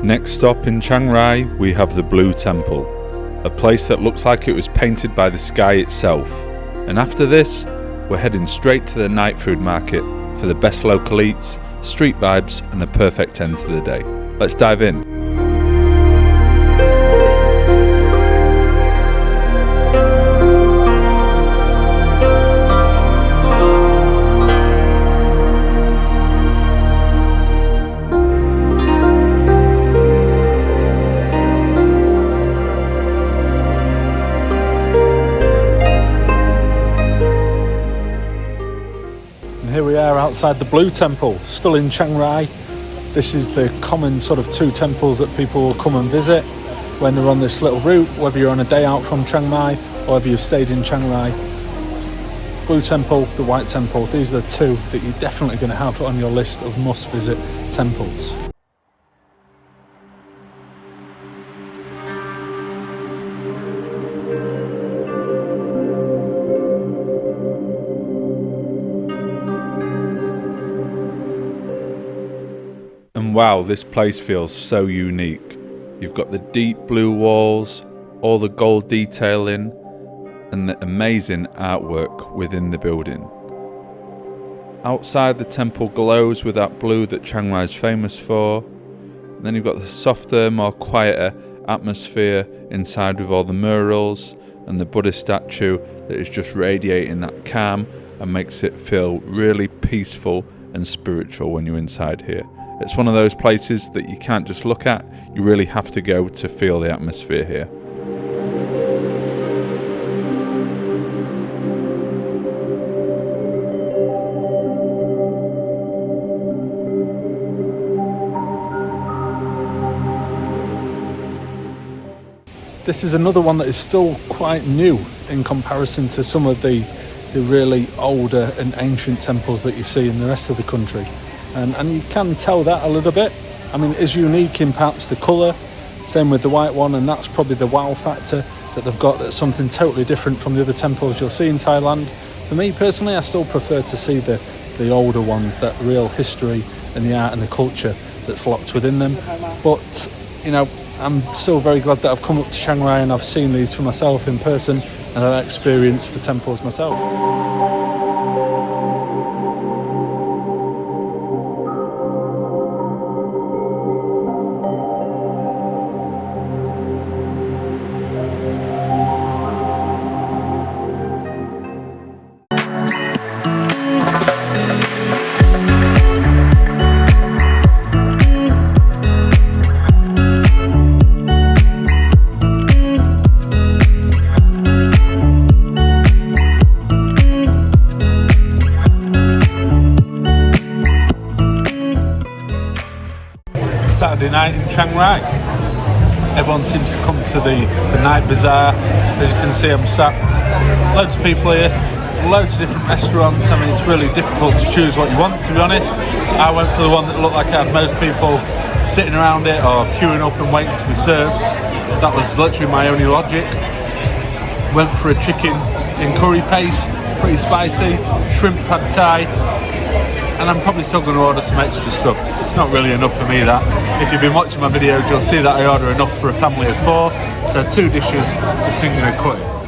Next stop in Chiang Rai, we have the Blue Temple, a place that looks like it was painted by the sky itself. And after this, we're heading straight to the night food market for the best local eats, street vibes, and a perfect end to the day. Let's dive in. Here we are outside the Blue Temple, still in Chiang Rai. This is the common sort of two temples that people will come and visit when they're on this little route, whether you're on a day out from Chiang Mai or whether you've stayed in Chiang Rai. Blue Temple, the White Temple, these are the two that you're definitely going to have on your list of must-visit temples. And wow, this place feels so unique. You've got the deep blue walls, all the gold detailing, and the amazing artwork within the building. Outside, the temple glows with that blue that Chiang Rai is famous for. And then you've got the softer, more quieter atmosphere inside with all the murals and the Buddhist statue that is just radiating that calm and makes it feel really peaceful and spiritual when you're inside here. It's one of those places that you can't just look at, you really have to go to feel the atmosphere here. This is another one that is still quite new in comparison to some of the really older and ancient temples that you see in the rest of the country. And you can tell that a little bit. I mean, it's unique in perhaps the colour, same with the white one, and that's probably the wow factor that they've got, that's something totally different from the other temples you'll see in Thailand. For me personally, I still prefer to see the older ones, that real history and the art and the culture that's locked within them. But, you know, I'm still very glad that I've come up to Chiang Rai and I've seen these for myself in person and I've experienced the temples myself. Saturday night in Chiang Rai. Everyone seems to come to the night bazaar. As you can see, I'm sat, loads of people here, loads of different restaurants. I mean, it's really difficult to choose what you want, to be honest. I went for the one that looked like it had most people sitting around it or queuing up and waiting to be served. That was literally my only logic. Went for a chicken in curry paste, pretty spicy, shrimp pad thai, and I'm probably still going to order some extra stuff. It's not really enough for me, that. If you've been watching my videos, you'll see that I order enough for a family of 4, so 2 dishes, just thinking of cut it.